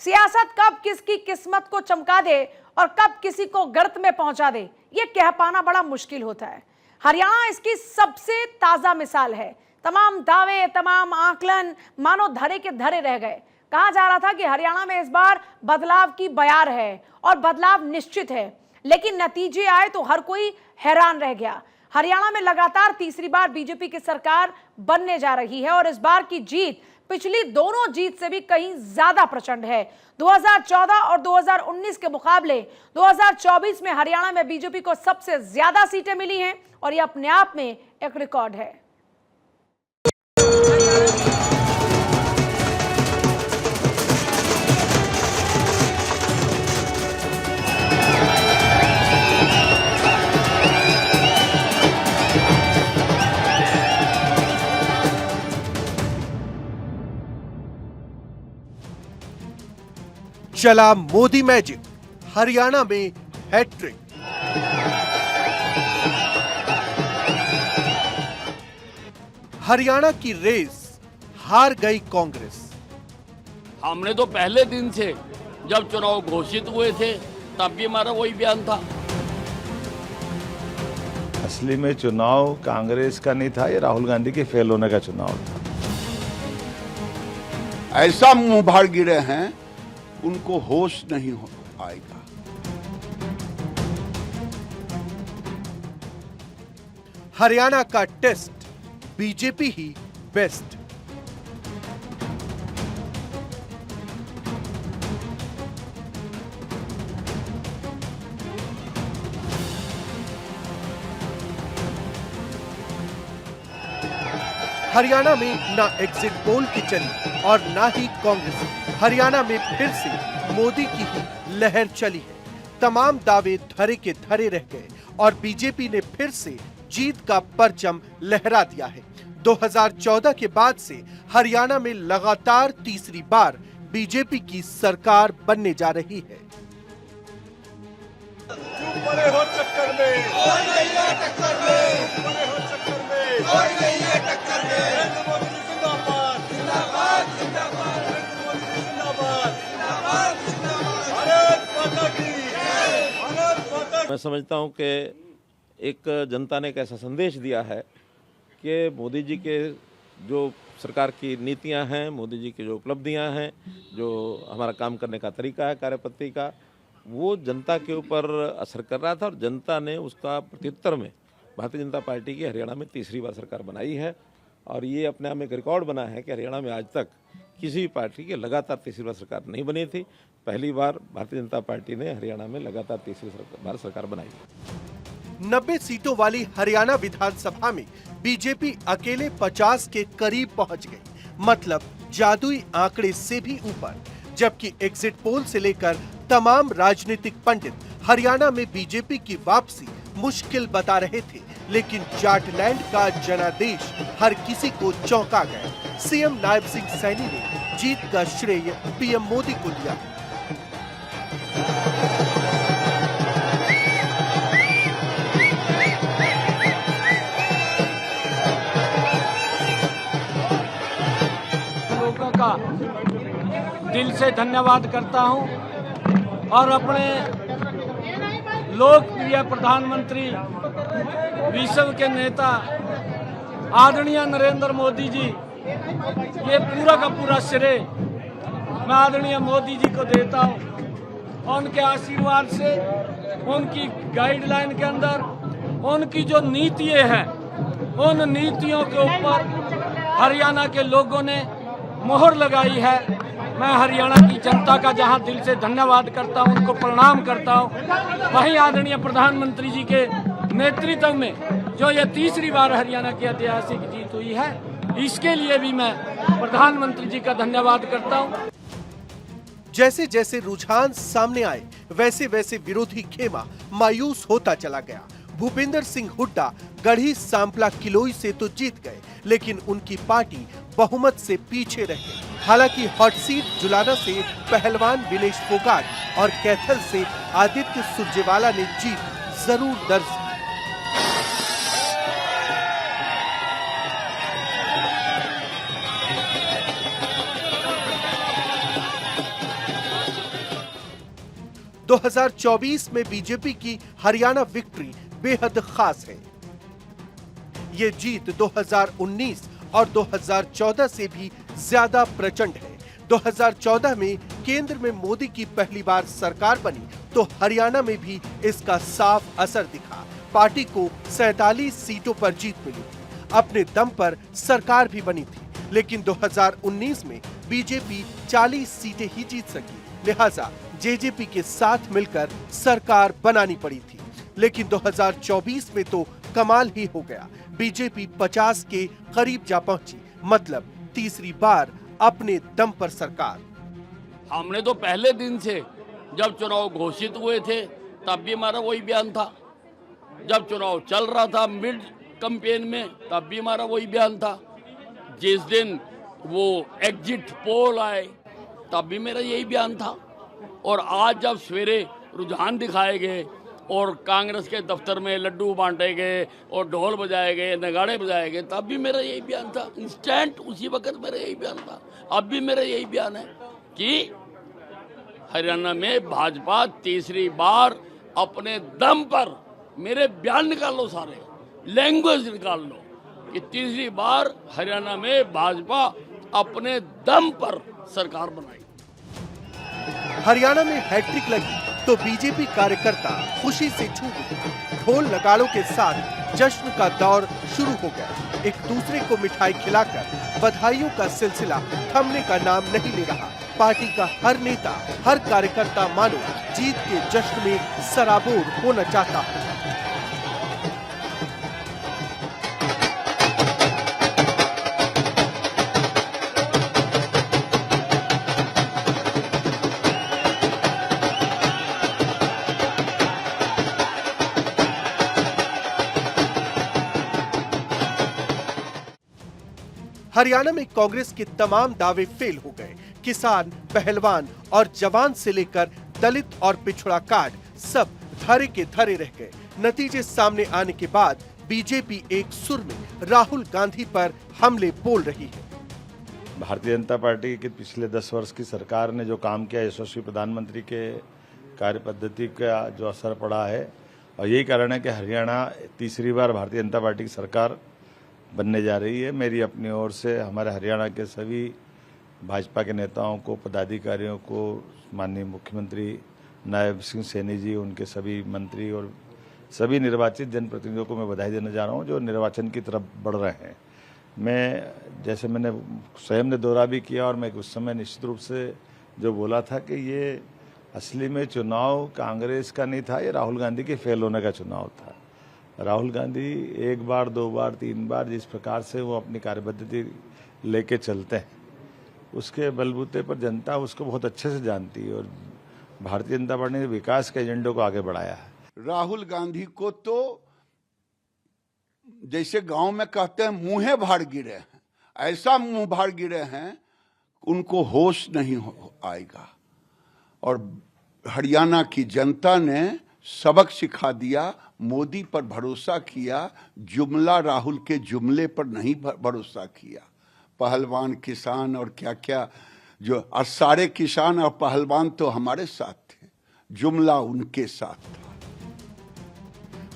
सियासत कब किसकी किस्मत को चमका दे और कब किसी को गर्त में पहुंचा दे, यह कह पाना बड़ा मुश्किल होता है। हरियाणा इसकी सबसे ताजा मिसाल है। तमाम दावे, तमाम आकलन मानो धरे के धरे रह गए। कहा जा रहा था कि हरियाणा में इस बार बदलाव की बयार है और बदलाव निश्चित है, लेकिन नतीजे आए तो हर कोई हैरान रह गया। हरियाणा में लगातार तीसरी बार बीजेपी की सरकार बनने जा रही है और इस बार की जीत पिछली दोनों जीत से भी कहीं ज्यादा प्रचंड है। 2014 और 2019 के मुकाबले 2024 में हरियाणा में बीजेपी को सबसे ज्यादा सीटें मिली हैं और यह अपने आप में एक रिकॉर्ड है। चला मोदी मैजिक, हरियाणा में हैट्रिक। हरियाणा की रेस हार गई कांग्रेस। हमने तो पहले दिन से जब चुनाव घोषित हुए थे तब भी हमारा वही बयान था। असली में चुनाव कांग्रेस का नहीं था, ये राहुल गांधी के फेल होने का चुनाव था। ऐसा मुंह भाड़ गिरे हैं, उनको होश नहीं हो आएगा। हरियाणा का टेस्ट बीजेपी ही बेस्ट। हरियाणा में ना एग्जिट पोल की चली और ना ही कांग्रेस। हरियाणा में फिर से मोदी की ही लहर चली है। तमाम दावे धरे के धरे रह गए और बीजेपी ने फिर से जीत का परचम लहरा दिया है। 2014 के बाद से हरियाणा में लगातार तीसरी बार बीजेपी की सरकार बनने जा रही है। बड़े हो चक्कर में, टक्कर में, बड़े हो चक्कर में, टक्कर में। नरेंद्र मोदी जिंदाबाद, जिंदाबाद, जिंदाबाद, नरेंद्र मोदी जिंदाबाद, जिंदाबाद, जिंदाबाद, भारत माता की, भारत माता की। मैं समझता हूं कि एक जनता ने एक ऐसा संदेश दिया है कि मोदी जी के जो सरकार की नीतियां हैं, मोदी जी की जो उपलब्धियां हैं, जो हमारा काम करने का तरीका है, कार्यपद्धति का, वो जनता के ऊपर असर कर रहा था और जनता ने उसका प्रत्युत्तर में भारतीय जनता पार्टी की हरियाणा में तीसरी बार सरकार बनाई है। और ये अपने आप में एक रिकॉर्ड बना है कि हरियाणा में आज तक किसी भी पार्टी की लगातार तीसरी बार सरकार नहीं बनी थी। पहली बार भारतीय जनता पार्टी ने हरियाणा में लगातार तीसरी बार सरकार बनाई। 90 सीटों वाली हरियाणा विधानसभा में बीजेपी अकेले 50 के करीब पहुंच गई, मतलब जादुई आंकड़े से भी ऊपर। जबकि एग्जिट पोल से लेकर तमाम राजनीतिक पंडित हरियाणा में बीजेपी की वापसी मुश्किल बता रहे थे, लेकिन जाटलैंड का जनादेश हर किसी को चौंका गया। सीएम नायब सिंह सैनी ने जीत का श्रेय पीएम मोदी को दिया। लोगों का दिल से धन्यवाद करता हूं और अपने लोकप्रिय प्रधानमंत्री, विश्व के नेता आदरणीय नरेंद्र मोदी जी, ये पूरा का पूरा श्रेय मैं आदरणीय मोदी जी को देता हूं। उनके आशीर्वाद से, उनकी गाइडलाइन के अंदर, उनकी जो नीतियां हैं, उन नीतियों के ऊपर हरियाणा के लोगों ने मोहर लगाई है। मैं हरियाणा की जनता का जहां दिल से धन्यवाद करता हूं, उनको प्रणाम करता हूं, वहीं आदरणीय प्रधानमंत्री जी के नेतृत्व में जो ये तीसरी बार हरियाणा की ऐतिहासिक जीत हुई है, इसके लिए भी मैं प्रधानमंत्री जी का धन्यवाद करता हूं। जैसे जैसे रुझान सामने आए, वैसे वैसे विरोधी खेमा मायूस होता चला गया। भूपेंद्र सिंह हुड्डा गढ़ी सांपला किलोई से तो जीत गए, लेकिन उनकी पार्टी बहुमत से पीछे रह गई। हालांकि हॉट सीट जुलाना से पहलवान विनेश फोगाट और कैथल से आदित्य सुरजेवाला ने जीत जरूर दर्ज की। 2024 में बीजेपी की हरियाणा विक्ट्री बेहद खास है। ये जीत 2019 और 2014 से भी ज्यादा प्रचंड है। 2014 में केंद्र में मोदी की पहली बार सरकार बनी तो हरियाणा में भी इसका साफ असर दिखा। पार्टी को 47 सीटों पर जीत मिली थी, अपने दम पर सरकार भी बनी थी। लेकिन 2019 में बीजेपी 40 सीटें ही जीत सकी, लिहाजा जेजेपी के साथ मिलकर सरकार बनानी पड़ी थी। लेकिन 2024 में तो कमाल ही हो गया, बीजेपी 50 के करीब जा पहुंची, मतलब तीसरी बार अपने दम पर सरकार। हमने तो पहले दिन से जब चुनाव घोषित हुए थे तब भी हमारा वही बयान था, जब चुनाव चल रहा था मिड कैंपेन में तब भी हमारा वही बयान था, जिस दिन वो एग्जिट पोल आए तब भी मेरा यही बयान था, और आज जब सवेरे रुझान दिखाए गए और कांग्रेस के दफ्तर में लड्डू बांटे गए और ढोल बजाए गए, नगाड़े बजाए गए, तब भी मेरा यही बयान था। इंस्टेंट उसी वक्त मेरा यही बयान था। अब भी मेरा यही बयान है कि हरियाणा में भाजपा तीसरी बार अपने दम पर, मेरे बयान निकाल लो, सारे लैंग्वेज निकाल लो, कि तीसरी बार हरियाणा में भाजपा अपने दम पर सरकार बनाई। हरियाणा में हैट्रिक लगी तो बीजेपी कार्यकर्ता खुशी से झूम उठे। ढोल नगाड़ों के साथ जश्न का दौर शुरू हो गया। एक दूसरे को मिठाई खिलाकर बधाइयों का सिलसिला थमने का नाम नहीं ले रहा। पार्टी का हर नेता, हर कार्यकर्ता मानो जीत के जश्न में सराबोर होना चाहता है। हरियाणा में कांग्रेस के तमाम दावे फेल हो गए। किसान, पहलवान और जवान से लेकर दलित और पिछड़ा कार्ड सब धरे के धरे रह गए। नतीजे सामने आने के बाद बीजेपी एक सुर में राहुल गांधी पर हमले बोल रही है। भारतीय जनता पार्टी की पिछले 10 वर्ष की सरकार ने जो काम किया, यशस्वी प्रधानमंत्री के कार्य पद्धति का जो असर पड़ा है, और यही कारण है कि हरियाणा तीसरी बार भारतीय जनता पार्टी की सरकार बनने जा रही है। मेरी अपनी ओर से हमारे हरियाणा के सभी भाजपा के नेताओं को, पदाधिकारियों को, माननीय मुख्यमंत्री नायब सिंह सैनी जी, उनके सभी मंत्री और सभी निर्वाचित जनप्रतिनिधियों को मैं बधाई देने जा रहा हूं जो निर्वाचन की तरफ बढ़ रहे हैं। मैं, जैसे मैंने स्वयं ने दौरा भी किया और मैं उस समय निश्चित रूप से जो बोला था कि ये असली में चुनाव कांग्रेस का नहीं था, ये राहुल गांधी के फेल होने का चुनाव था। राहुल गांधी एक बार, दो बार, तीन बार जिस प्रकार से वो अपनी कार्यपद्धति लेके चलते हैं, उसके बलबूते पर जनता उसको बहुत अच्छे से जानती है और भारतीय जनता पार्टी ने विकास के एजेंडे को आगे बढ़ाया है। राहुल गांधी को तो जैसे गांव में कहते हैं मुंहे भाड़ गिरे हैं, ऐसा मुंह भाड़ गिरे हैं, उनको होश नहीं आएगा। और हरियाणा की जनता ने सबक सिखा दिया, मोदी पर भरोसा किया, जुमला राहुल के जुमले पर नहीं भरोसा किया। पहलवान, किसान और क्या क्या जो, और सारे किसान और पहलवान तो हमारे साथ थे, जुमला उनके साथ था।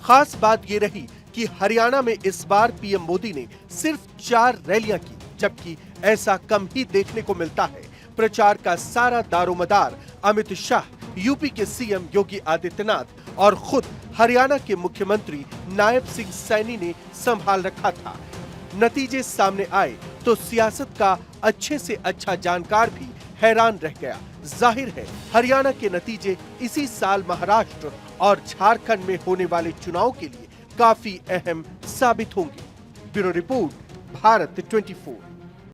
खास बात ये रही कि हरियाणा में इस बार पीएम मोदी ने सिर्फ 4 रैलियां की, जबकि ऐसा कम ही देखने को मिलता है। प्रचार का सारा दारोमदार अमित शाह, यूपी के सीएम योगी आदित्यनाथ और खुद हरियाणा के मुख्यमंत्री नायब सिंह सैनी ने संभाल रखा था। नतीजे सामने आए तो सियासत का अच्छे से अच्छा जानकार भी हैरान रह गया। जाहिर है हरियाणा के नतीजे इसी साल महाराष्ट्र और झारखंड में होने वाले चुनाव के लिए काफी अहम साबित होंगे। Bureau report, Bharat 24।